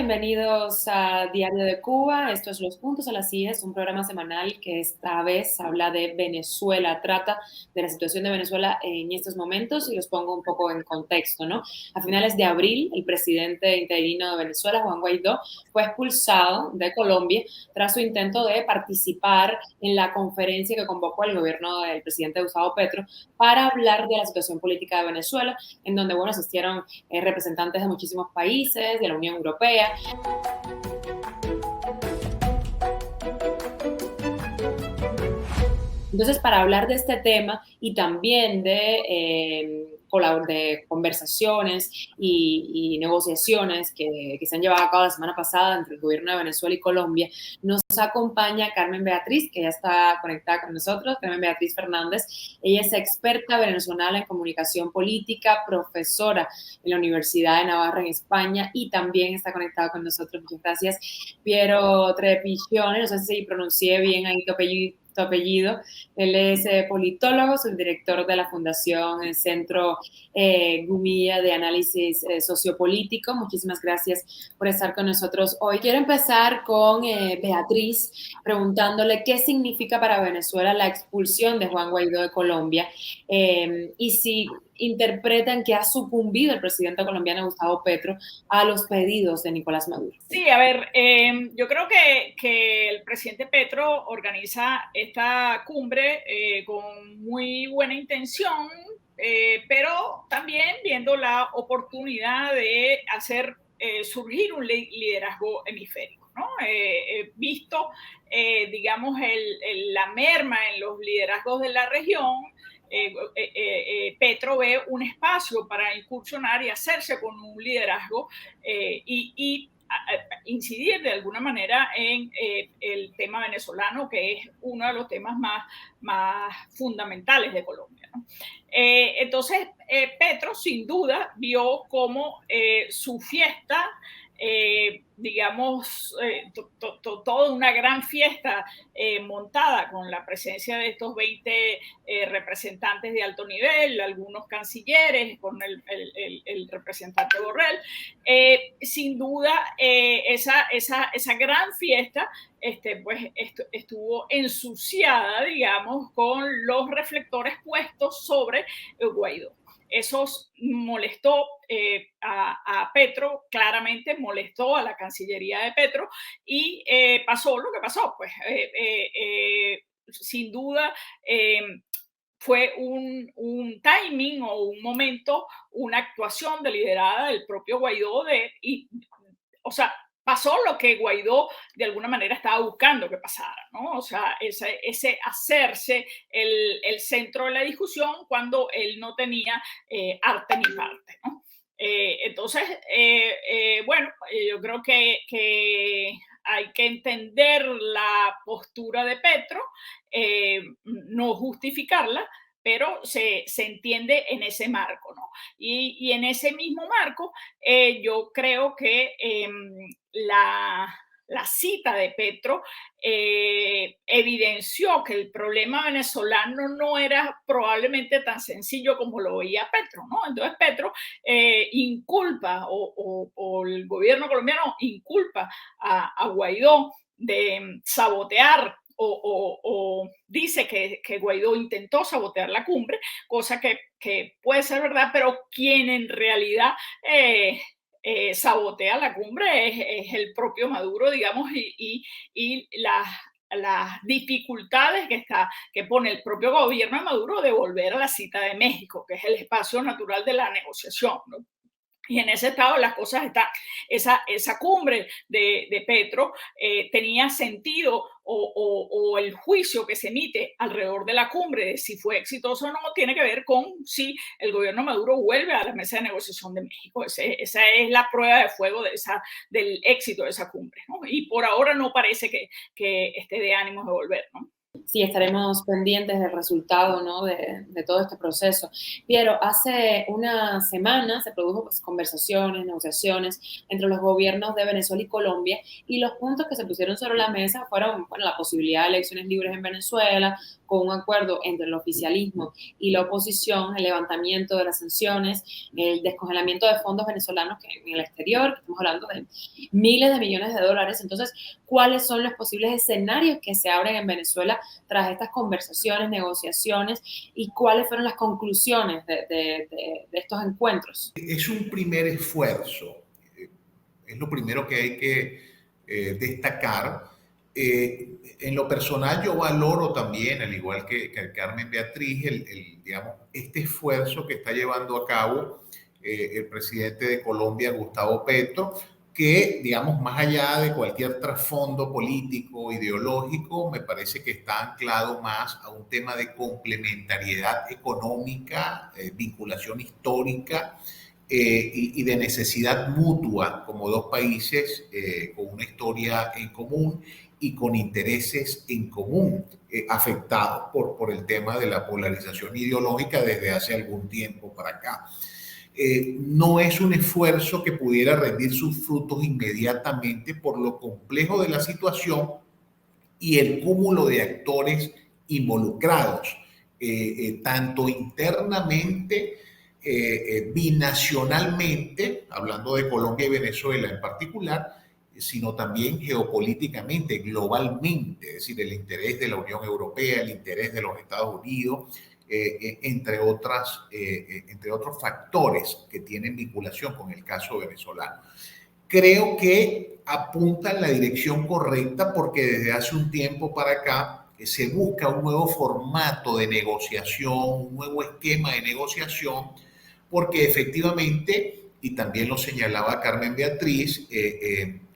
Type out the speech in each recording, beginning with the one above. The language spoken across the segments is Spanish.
bienvenidos a Diario de Cuba. Esto es Los Puntos a las IES, un programa semanal que esta vez habla de Venezuela, trata de la situación de Venezuela en estos momentos y los pongo un poco en contexto, ¿no? A finales de abril, el presidente interino de Venezuela, Juan Guaidó, fue expulsado de Colombia tras su intento de participar en la conferencia que convocó el gobierno del presidente Gustavo Petro para hablar de la situación política de Venezuela, en donde, bueno, asistieron representantes de muchísimos países, de la Unión Europea. Entonces, para hablar de este tema y también de conversaciones y negociaciones que se han llevado a cabo la semana pasada entre el gobierno de Venezuela y Colombia, nos acompaña Carmen Beatriz, que ya está conectada con nosotros, Carmen Beatriz Fernández. Ella es experta venezolana en comunicación política, profesora en la Universidad de Navarra en España y también está conectada con nosotros. Muchas gracias. Piero Trepigione, no sé si pronuncié bien ahí tu apellido. Él es politólogo, subdirector de la Fundación Centro Gumilla de Análisis Sociopolítico. Muchísimas gracias por estar con nosotros hoy. Quiero empezar con Beatriz preguntándole qué significa para Venezuela la expulsión de Juan Guaidó de Colombia y si interpretan que ha sucumbido el presidente colombiano Gustavo Petro a los pedidos de Nicolás Maduro. Sí, a ver, yo creo que el presidente Petro organiza esta cumbre con muy buena intención, pero también viendo la oportunidad de hacer surgir un liderazgo hemisférico, ¿no? Visto, digamos, la merma en los liderazgos de la región, Petro ve un espacio para incursionar y hacerse con un liderazgo y incidir de alguna manera en el tema venezolano, que es uno de los temas más fundamentales de Colombia, ¿no? Entonces, Petro sin duda vio como su fiesta, digamos, toda una gran fiesta montada con la presencia de estos 20 representantes de alto nivel, algunos cancilleres, con el representante Borrell. Sin duda, esa gran fiesta pues estuvo ensuciada, digamos, con los reflectores puestos sobre Guaidó. Eso molestó a Petro, claramente molestó a la Cancillería de Petro y pasó lo que pasó. Pues sin duda fue un timing o un momento, una actuación deliberada del propio Guaidó o sea, pasó lo que Guaidó de alguna manera estaba buscando que pasara, ¿no? O sea, ese hacerse el centro de la discusión cuando él no tenía arte ni parte, ¿no? Entonces, bueno, yo creo que hay que entender la postura de Petro, no justificarla, pero se entiende en ese marco, ¿no? Y en ese mismo marco, yo creo que la cita de Petro evidenció que el problema venezolano no era probablemente tan sencillo como lo veía Petro, ¿no? Entonces Petro inculpa o el gobierno colombiano inculpa a Guaidó de sabotear o dice que Guaidó intentó sabotear la cumbre, cosa que puede ser verdad, pero quien en realidad sabotea la cumbre es el propio Maduro, digamos, y las dificultades que pone el propio gobierno de Maduro de volver a la cita de México, que es el espacio natural de la negociación, ¿no? Y en ese estado las cosas están. Esa cumbre de Petro tenía sentido o el juicio que se emite alrededor de la cumbre de si fue exitoso o no tiene que ver con si el gobierno Maduro vuelve a la mesa de negociación de México. Esa es la prueba de fuego del éxito de esa cumbre, ¿no? Y por ahora no parece que esté de ánimo de volver, ¿no? Sí, estaremos pendientes del resultado, ¿no? de todo este proceso. Piero, hace una semana se produjo pues, conversaciones, negociaciones entre los gobiernos de Venezuela y Colombia, y los puntos que se pusieron sobre la mesa fueron, bueno, la posibilidad de elecciones libres en Venezuela, con un acuerdo entre el oficialismo y la oposición, el levantamiento de las sanciones, el descongelamiento de fondos venezolanos que en el exterior, que estamos hablando de miles de millones de dólares. Entonces, ¿cuáles son los posibles escenarios que se abren en Venezuela tras estas conversaciones, negociaciones, y cuáles fueron las conclusiones de estos encuentros? Es un primer esfuerzo, es lo primero que hay que destacar. En lo personal yo valoro también, al igual que Carmen Beatriz, digamos, este esfuerzo que está llevando a cabo el presidente de Colombia, Gustavo Petro, que, digamos, más allá de cualquier trasfondo político, ideológico, me parece que está anclado más a un tema de complementariedad económica, vinculación histórica, y de necesidad mutua como dos países con una historia en común y con intereses en común, afectados por el tema de la polarización ideológica desde hace algún tiempo para acá. No es un esfuerzo que pudiera rendir sus frutos inmediatamente por lo complejo de la situación y el cúmulo de actores involucrados, tanto internamente, binacionalmente, hablando de Colombia y Venezuela en particular, sino también geopolíticamente, globalmente, es decir, el interés de la Unión Europea, el interés de los Estados Unidos, entre otros factores que tienen vinculación con el caso venezolano. Creo que apunta en la dirección correcta porque desde hace un tiempo para acá se busca un nuevo formato de negociación, un nuevo esquema de negociación, porque efectivamente, y también lo señalaba Carmen Beatriz,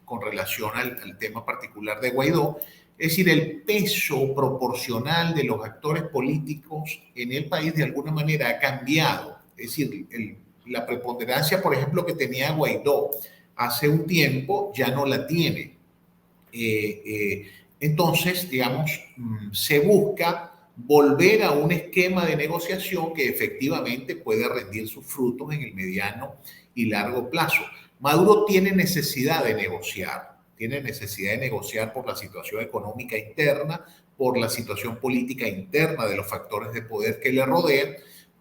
con relación al tema particular de Guaidó, es decir, el peso proporcional de los actores políticos en el país de alguna manera ha cambiado. Es decir, la preponderancia, por ejemplo, que tenía Guaidó hace un tiempo ya no la tiene. Entonces, digamos, se busca volver a un esquema de negociación que efectivamente puede rendir sus frutos en el mediano y largo plazo. Maduro tiene necesidad de negociar por la situación económica interna, por la situación política interna de los factores de poder que le rodean,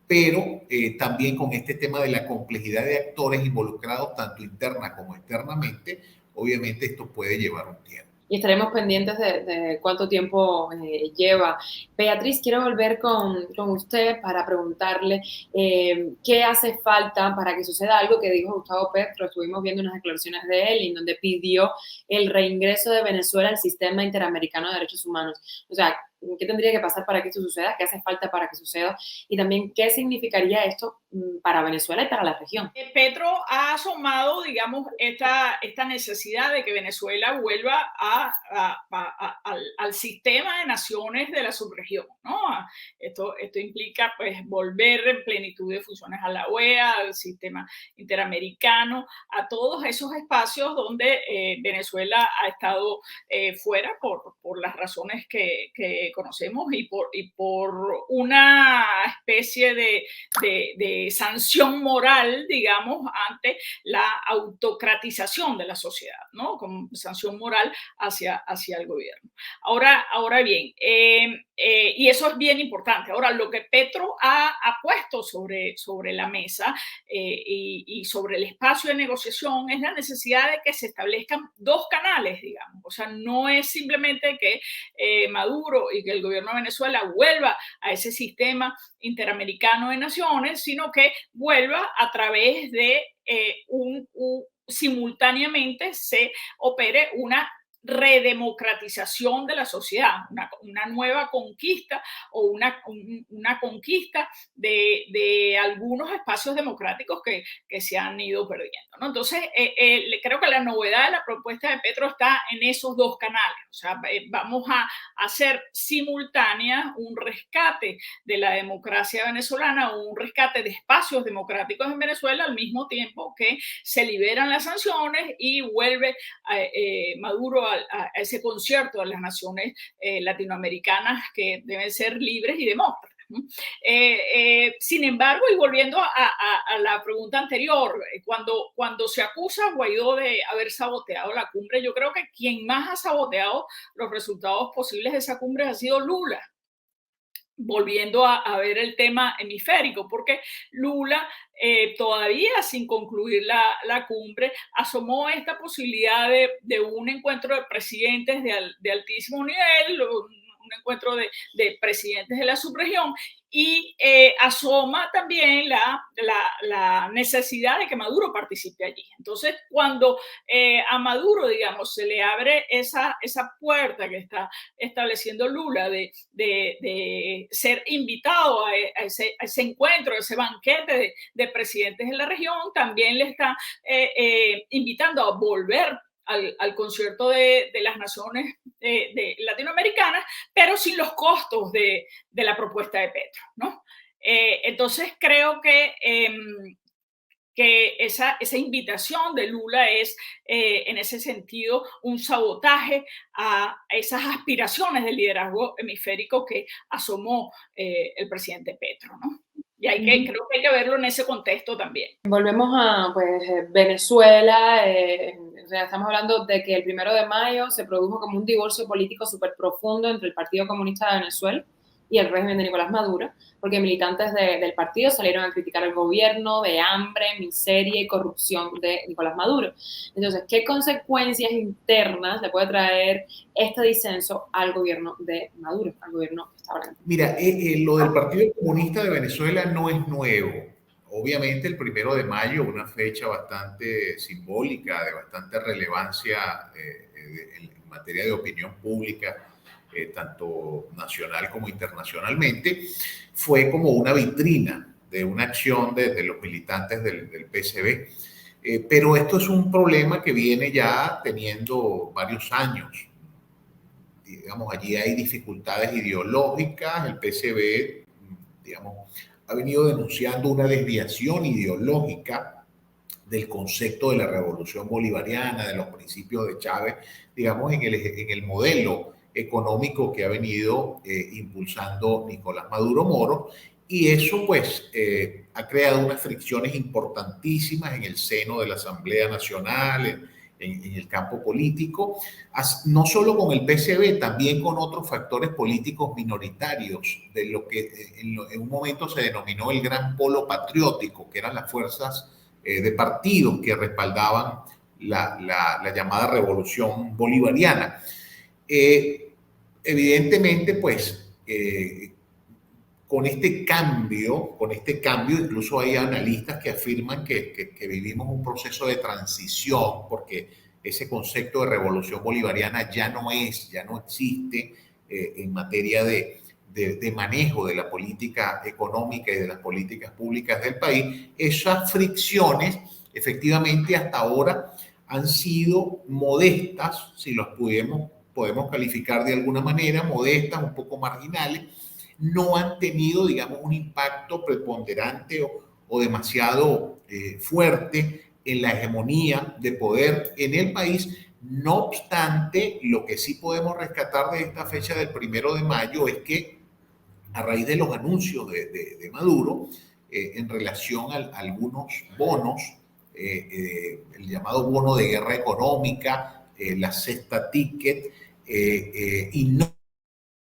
pero también con este tema de la complejidad de actores involucrados tanto interna como externamente, obviamente esto puede llevar un tiempo. Y estaremos pendientes de cuánto tiempo lleva. Beatriz, quiero volver con usted para preguntarle qué hace falta para que suceda algo que dijo Gustavo Petro. Estuvimos viendo unas declaraciones de él en donde pidió el reingreso de Venezuela al sistema interamericano de derechos humanos. O sea, ¿qué tendría que pasar para que esto suceda? ¿Qué hace falta para que suceda? Y también, ¿qué significaría esto para Venezuela y para la región? Petro ha asomado, digamos, esta necesidad de que Venezuela vuelva al sistema de naciones de la subregión, ¿no? Esto implica, pues, volver en plenitud de funciones a la OEA, al sistema interamericano, a todos esos espacios donde Venezuela ha estado fuera por las razones que conocemos y por una especie de sanción moral, digamos, ante la autocratización de la sociedad, ¿no? Como sanción moral hacia el gobierno. Ahora bien, y eso es bien importante. Ahora, lo que Petro ha puesto sobre la mesa y sobre el espacio de negociación es la necesidad de que se establezcan dos canales, digamos. O sea, no es simplemente que Maduro y que el gobierno de Venezuela vuelva a ese sistema interamericano de naciones, sino que vuelva a través de simultáneamente se opere una redemocratización de la sociedad, una nueva conquista o una conquista de algunos espacios democráticos que se han ido perdiendo, ¿no? Entonces, creo que la novedad de la propuesta de Petro está en esos dos canales. O sea, vamos a hacer simultánea un rescate de la democracia venezolana, un rescate de espacios democráticos en Venezuela al mismo tiempo que se liberan las sanciones y vuelve Maduro a ese concierto de las naciones latinoamericanas que deben ser libres y demócratas. Sin embargo, y volviendo a la pregunta anterior, cuando se acusa a Guaidó de haber saboteado la cumbre, yo creo que quien más ha saboteado los resultados posibles de esa cumbre ha sido Lula. Volviendo a ver el tema hemisférico, porque Lula, todavía sin concluir la cumbre, asomó esta posibilidad de un encuentro de presidentes de altísimo nivel, un encuentro de presidentes de la subregión, y asoma también la necesidad de que Maduro participe allí. Entonces, cuando a Maduro, digamos, se le abre esa puerta que está estableciendo Lula de ser invitado a ese encuentro, a ese banquete de presidentes de la región, también le está invitando a volver al concierto de las naciones latinoamericanas, pero sin los costos de la propuesta de Petro, ¿no? Entonces creo que esa invitación de Lula es, en ese sentido, un sabotaje a esas aspiraciones de liderazgo hemisférico que asomó el presidente Petro, ¿no? Y creo que hay que verlo en ese contexto también. Volvemos a Venezuela. O sea, estamos hablando de que el 1 de mayo se produjo como un divorcio político súper profundo entre el Partido Comunista de Venezuela y el régimen de Nicolás Maduro, porque militantes del partido salieron a criticar el gobierno de hambre, miseria y corrupción de Nicolás Maduro. Entonces, ¿qué consecuencias internas le puede traer este disenso al gobierno de Maduro, al gobierno que está hablando? Mira, lo del Partido Comunista de Venezuela no es nuevo. Obviamente el 1 de mayo, una fecha bastante simbólica, de bastante relevancia en materia de opinión pública, tanto nacional como internacionalmente, fue como una vitrina de una acción de los militantes del PSB. Pero esto es un problema que viene ya teniendo varios años. Digamos, allí hay dificultades ideológicas, el PSB, digamos, ha venido denunciando una desviación ideológica del concepto de la revolución bolivariana, de los principios de Chávez, digamos, en el modelo económico que ha venido impulsando Nicolás Maduro Moro, y eso pues ha creado unas fricciones importantísimas en el seno de la Asamblea Nacional, en el campo político, no solo con el PSB, también con otros factores políticos minoritarios, de lo que en un momento se denominó el gran polo patriótico, que eran las fuerzas de partidos que respaldaban la llamada revolución bolivariana. Evidentemente, pues, con este cambio, incluso hay analistas que afirman que vivimos un proceso de transición, porque ese concepto de revolución bolivariana ya no existe en materia de manejo de la política económica y de las políticas públicas del país. Esas fricciones, efectivamente, hasta ahora han sido modestas, si los podemos calificar de alguna manera, modestas, un poco marginales. No han tenido, digamos, un impacto preponderante o demasiado fuerte en la hegemonía de poder en el país. No obstante, lo que sí podemos rescatar de esta fecha del 1 de mayo es que a raíz de los anuncios de Maduro en relación a algunos bonos, el llamado bono de guerra económica, la cesta ticket, y no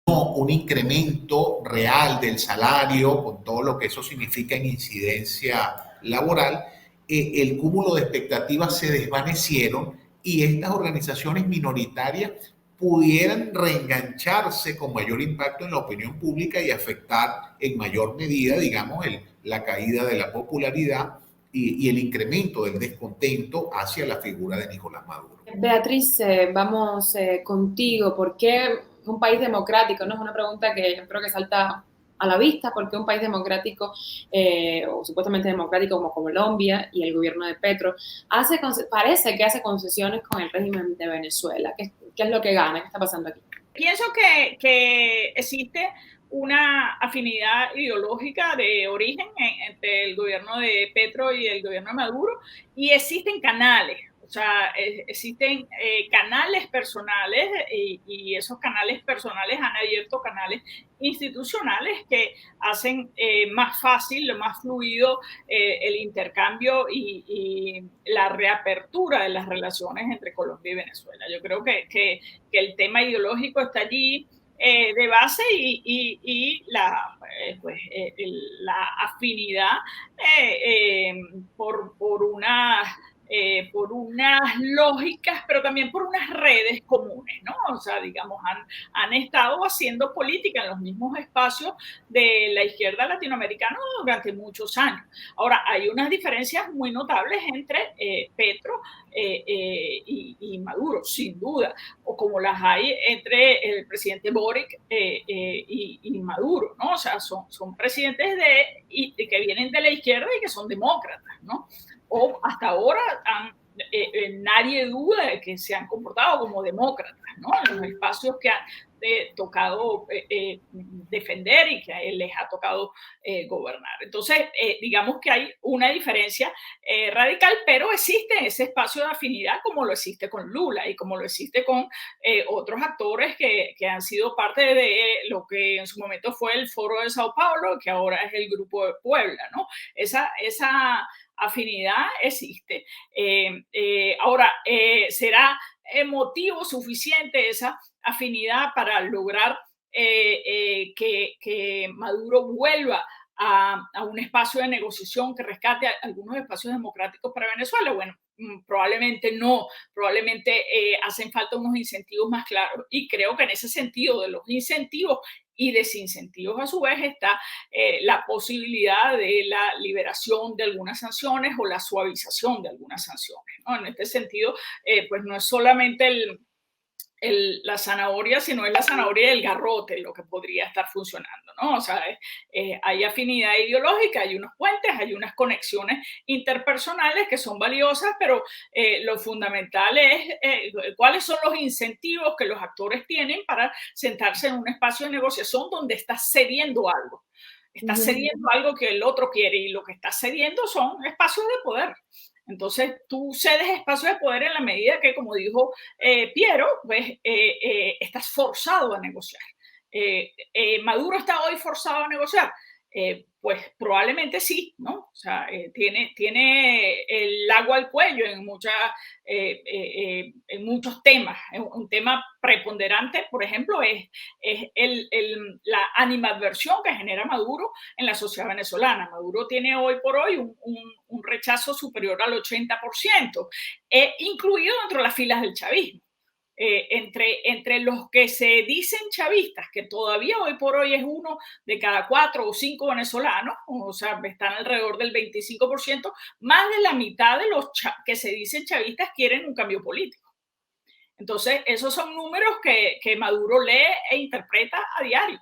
un incremento real del salario, con todo lo que eso significa en incidencia laboral, el cúmulo de expectativas se desvanecieron y estas organizaciones minoritarias pudieran reengancharse con mayor impacto en la opinión pública y afectar en mayor medida, digamos, la caída de la popularidad y el incremento del descontento hacia la figura de Nicolás Maduro. Beatriz, vamos contigo. ¿Por qué un país democrático? No es una pregunta que yo creo que salta a la vista. ¿Por qué un país democrático o supuestamente democrático como Colombia y el gobierno de Petro parece que hace concesiones con el régimen de Venezuela? ¿Qué es lo que gana? ¿Qué está pasando aquí? Pienso que existe una afinidad ideológica de origen entre el gobierno de Petro y el gobierno de Maduro, y existen canales. O sea, existen canales personales y esos canales personales han abierto canales institucionales que hacen más fácil, más fluido el intercambio y la reapertura de las relaciones entre Colombia y Venezuela. Yo creo que el tema ideológico está allí de base y la afinidad por unas lógicas, pero también por unas redes comunes, ¿no? O sea, digamos, han estado haciendo política en los mismos espacios de la izquierda latinoamericana durante muchos años. Ahora, hay unas diferencias muy notables entre Petro y Maduro, sin duda, o como las hay entre el presidente Boric y Maduro, ¿no? O sea, son presidentes que vienen de la izquierda y que son demócratas, ¿no? O hasta ahora nadie duda de que se han comportado como demócratas, ¿no? En los espacios que han tocado defender y que a él les ha tocado gobernar. Entonces, digamos que hay una diferencia radical, pero existe ese espacio de afinidad como lo existe con Lula y como lo existe con otros actores que han sido parte de lo que en su momento fue el Foro de Sao Paulo, que ahora es el Grupo de Puebla, ¿no? Esa afinidad existe. Ahora, ¿será motivo suficiente esa afinidad para lograr que Maduro vuelva a un espacio de negociación que rescate algunos espacios democráticos para Venezuela? Bueno, probablemente no, probablemente hacen falta unos incentivos más claros y creo que en ese sentido de los incentivos y desincentivos a su vez está la posibilidad de la liberación de algunas sanciones o la suavización de algunas sanciones, ¿no? En este sentido, pues no es solamente la zanahoria, sino es la zanahoria y el garrote lo que podría estar funcionando, ¿no? O sea, hay afinidad ideológica, hay unos puentes, hay unas conexiones interpersonales que son valiosas, pero lo fundamental es cuáles son los incentivos que los actores tienen para sentarse en un espacio de negociación donde está cediendo algo. Está cediendo algo que el otro quiere y lo que está cediendo son espacios de poder. Entonces, tú cedes espacio de poder en la medida que, como dijo Piero, pues estás forzado a negociar. ¿Maduro está hoy forzado a negociar? Pues probablemente sí, ¿no? O sea, tiene el agua al cuello en muchos temas. Un tema preponderante, por ejemplo, es la animadversión que genera Maduro en la sociedad venezolana. Maduro tiene hoy por hoy un rechazo superior al 80%, incluido dentro de las filas del chavismo. Entre los que se dicen chavistas, que todavía hoy por hoy es uno de cada 4 o 5 venezolanos, o sea, están alrededor del 25%, más de la mitad de los que se dicen chavistas quieren un cambio político. Entonces, esos son números que Maduro lee e interpreta a diario.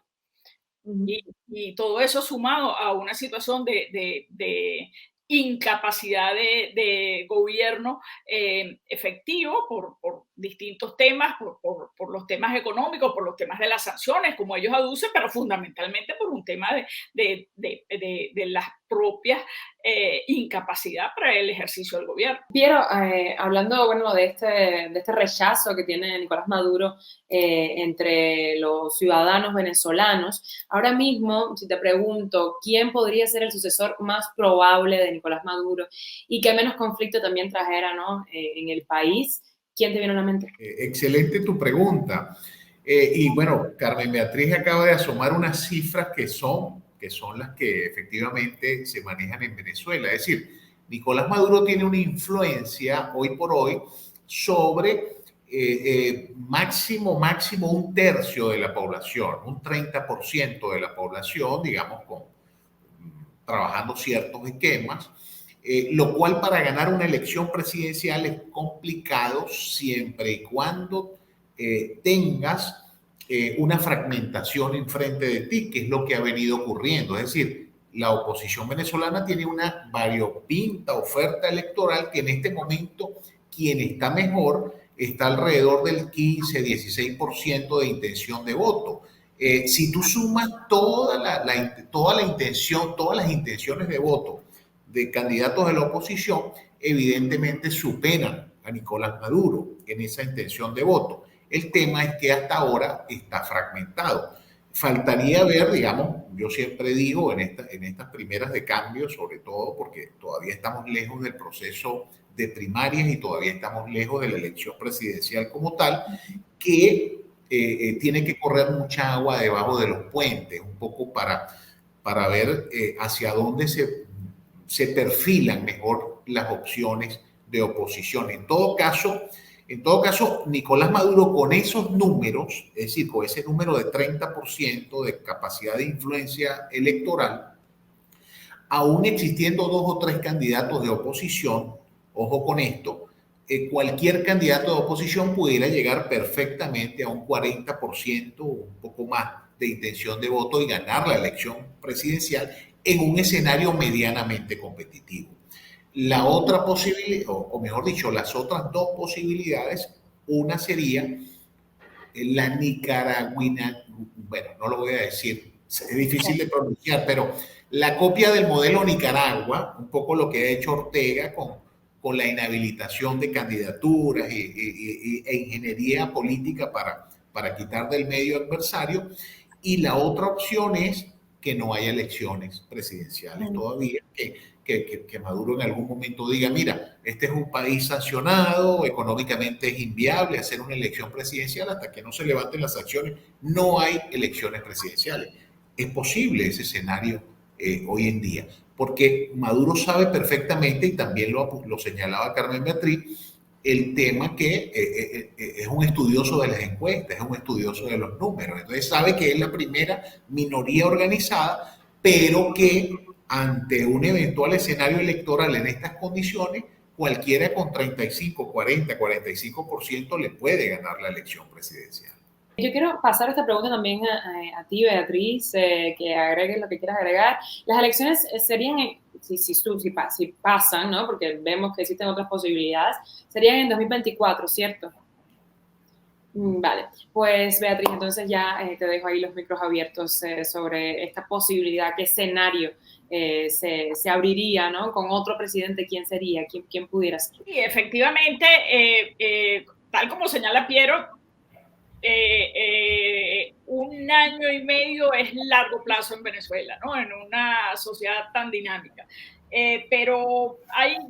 Y todo eso sumado a una situación de incapacidad de gobierno efectivo por distintos temas, por los temas económicos, por los temas de las sanciones, como ellos aducen, pero fundamentalmente por un tema de las propias incapacidad para el ejercicio del gobierno. Piero, hablando bueno, de este rechazo que tiene Nicolás Maduro entre los ciudadanos venezolanos, ahora mismo, si te pregunto, ¿quién podría ser el sucesor más probable de Nicolás Maduro y qué menos conflicto también trajera, ¿no? En el país? ¿Quién te viene a la mente? Excelente tu pregunta. Y bueno, Carmen Beatriz acaba de asomar unas cifras que son las que efectivamente se manejan en Venezuela. Es decir, Nicolás Maduro tiene una influencia hoy por hoy sobre máximo un tercio de la población, un 30% de la población, digamos, trabajando ciertos esquemas, lo cual para ganar una elección presidencial es complicado siempre y cuando tengas una fragmentación enfrente de ti, que es lo que ha venido ocurriendo. Es decir, la oposición venezolana tiene una variopinta oferta electoral que en este momento quien está mejor está alrededor del 15-16% de intención de voto. Si tú sumas todas las intenciones de voto de candidatos de la oposición, evidentemente superan a Nicolás Maduro en esa intención de voto. El tema es que hasta ahora está fragmentado. Faltaría ver, digamos, yo siempre digo en estas primeras de cambio, sobre todo porque todavía estamos lejos del proceso de primarias y todavía estamos lejos de la elección presidencial como tal, que tiene que correr mucha agua debajo de los puentes, un poco para ver hacia dónde se perfilan mejor las opciones de oposición. En todo caso, Nicolás Maduro con esos números, es decir, con ese número de 30% de capacidad de influencia electoral, aún existiendo 2 o 3 candidatos de oposición, ojo con esto, cualquier candidato de oposición pudiera llegar perfectamente a un 40% o un poco más de intención de voto y ganar la elección presidencial en un escenario medianamente competitivo. La otra posibilidad, o mejor dicho, las otras 2 posibilidades, una sería la nicaragüina, bueno, no lo voy a decir, es difícil de pronunciar, pero la copia del modelo Nicaragua, un poco lo que ha hecho Ortega con la inhabilitación de candidaturas e ingeniería política para quitar del medio adversario. Y la otra opción es que no haya elecciones presidenciales todavía, que Maduro en algún momento diga, mira, este es un país sancionado, económicamente es inviable hacer una elección presidencial hasta que no se levanten las acciones, no hay elecciones presidenciales. Es posible ese escenario hoy en día, porque Maduro sabe perfectamente, y también lo señalaba Carmen Beatriz, el tema que es un estudioso de las encuestas, es un estudioso de los números, entonces sabe que es la primera minoría organizada, pero que ante un eventual escenario electoral en estas condiciones, cualquiera con 35, 40, 45% le puede ganar la elección presidencial. Yo quiero pasar esta pregunta también a ti, Beatriz, que agregues lo que quieras agregar. Las elecciones serían, si pasan, ¿no? Porque vemos que existen otras posibilidades, serían en 2024, ¿cierto? Vale, pues Beatriz, entonces ya te dejo ahí los micros abiertos sobre esta posibilidad, qué escenario se abriría, ¿no? Con otro presidente, ¿quién sería? ¿Quién pudiera ser? Sí, efectivamente, tal como señala Piero, 1 año y medio es largo plazo en Venezuela, ¿no? En una sociedad tan dinámica. Pero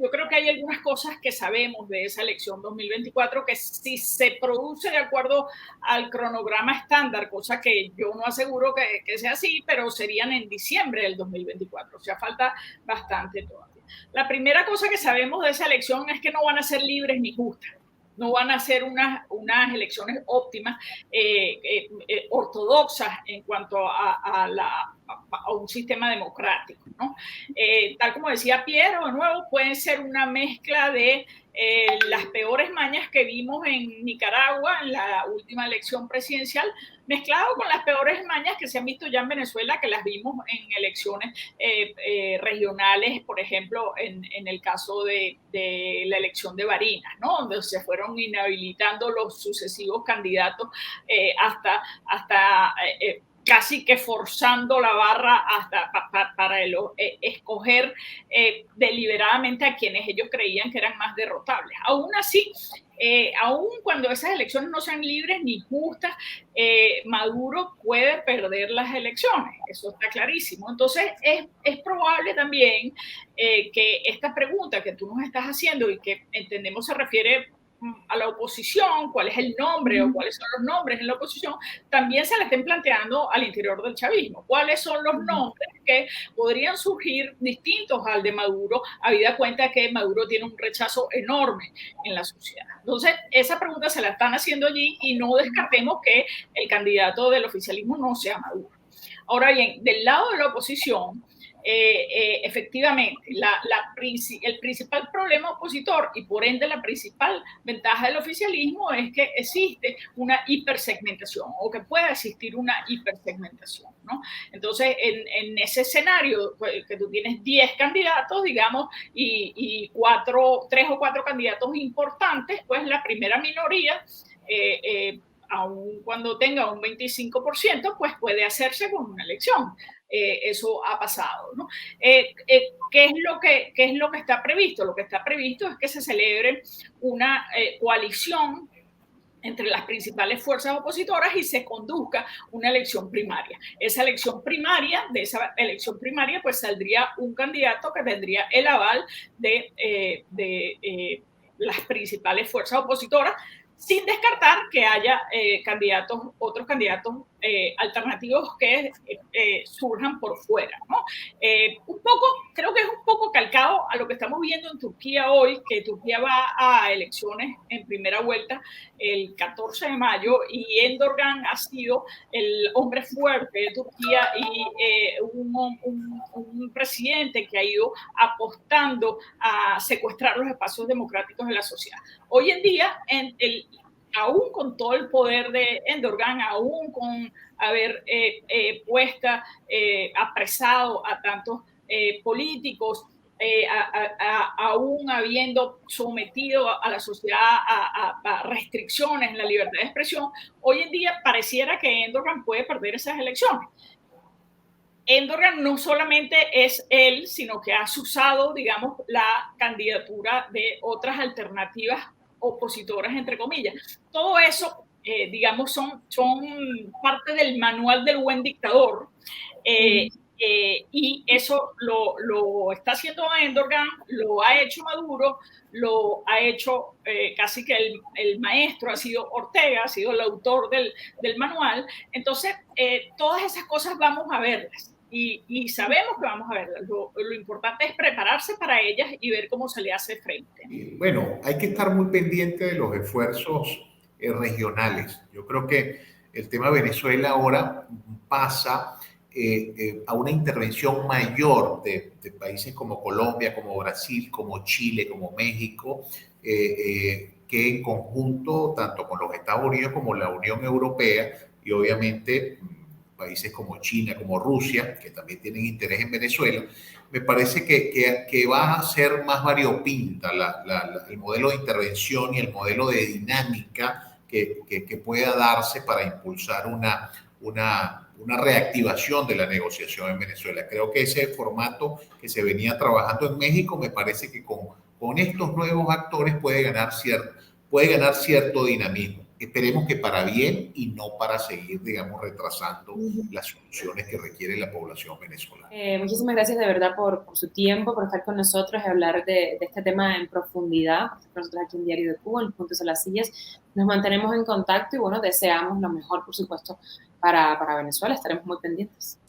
yo creo que hay algunas cosas que sabemos de esa elección 2024 que si se produce de acuerdo al cronograma estándar, cosa que yo no aseguro que sea así, pero serían en diciembre del 2024, o sea, falta bastante todavía. La primera cosa que sabemos de esa elección es que no van a ser libres ni justas. No van a ser unas elecciones óptimas, ortodoxas en cuanto a un sistema democrático, ¿no? Tal como decía Piero, de nuevo, puede ser una mezcla de las peores mañas que vimos en Nicaragua en la última elección presidencial, mezclado con las peores mañas que se han visto ya en Venezuela, que las vimos en elecciones regionales, por ejemplo, en el caso de la elección de Barinas, ¿no? Donde se fueron inhabilitando los sucesivos candidatos hasta casi que forzando la barra hasta para escoger deliberadamente a quienes ellos creían que eran más derrotables. Aún así, aún cuando esas elecciones no sean libres ni justas, Maduro puede perder las elecciones, eso está clarísimo. Entonces, es probable también que esta pregunta que tú nos estás haciendo y que entendemos se refiere a la oposición, cuál es el nombre o cuáles son los nombres en la oposición, también se le estén planteando al interior del chavismo. ¿Cuáles son los nombres que podrían surgir distintos al de Maduro, habida cuenta que Maduro tiene un rechazo enorme en la sociedad? Entonces, esa pregunta se la están haciendo allí y no descartemos que el candidato del oficialismo no sea Maduro. Ahora bien, del lado de la oposición, efectivamente, el principal problema opositor y por ende la principal ventaja del oficialismo es que existe una hipersegmentación o que pueda existir una hipersegmentación, ¿no? Entonces, en ese escenario, que tú tienes 10 candidatos, digamos, y 3 o 4 candidatos importantes, pues la primera minoría aun cuando tenga un 25%, pues puede hacerse con una elección. eso ha pasado, ¿no? ¿Qué es lo que está previsto? Lo que está previsto es que se celebre una coalición entre las principales fuerzas opositoras y se conduzca una elección primaria. De esa elección primaria, pues saldría un candidato que tendría el aval de las principales fuerzas opositoras, sin descartar que haya otros candidatos alternativos que surjan por fuera, ¿no? Creo que es un poco calcado a lo que estamos viendo en Turquía hoy, que Turquía va a elecciones en primera vuelta el 14 de mayo y Erdogan ha sido el hombre fuerte de Turquía y un presidente que ha ido apostando a secuestrar los espacios democráticos de la sociedad. Hoy en día, aún con todo el poder de Erdogan, aún con haber apresado a tantos políticos, aún habiendo sometido a la sociedad a restricciones en la libertad de expresión, hoy en día pareciera que Erdogan puede perder esas elecciones. Erdogan no solamente es él, sino que ha usado, digamos, la candidatura de otras alternativas opositoras, entre comillas. Todo eso, digamos, son parte del manual del buen dictador. Y eso lo está haciendo Erdogan, lo ha hecho Maduro, lo ha hecho casi que el maestro ha sido Ortega, ha sido el autor del manual. Entonces, todas esas cosas vamos a verlas. Y sabemos que vamos a verlas. Lo importante es prepararse para ellas y ver cómo se le hace frente. Bueno, hay que estar muy pendiente de los esfuerzos regionales. Yo creo que el tema de Venezuela ahora pasa a una intervención mayor de países como Colombia, como Brasil, como Chile, como México, que en conjunto, tanto con los Estados Unidos como la Unión Europea y obviamente países como China, como Rusia, que también tienen interés en Venezuela, me parece que va a ser más variopinta el modelo de intervención y el modelo de dinámica que pueda darse para impulsar una reactivación de la negociación en Venezuela. Creo que ese formato que se venía trabajando en México, me parece que con estos nuevos actores puede ganar cierto dinamismo. Esperemos que para bien y no para seguir, digamos, retrasando las soluciones que requiere la población venezolana. Muchísimas gracias de verdad por su tiempo, por estar con nosotros y hablar de este tema en profundidad. Nosotros aquí en Diario de Cuba, en los Puntos a las Sillas, nos mantenemos en contacto y bueno, deseamos lo mejor, por supuesto, para Venezuela. Estaremos muy pendientes.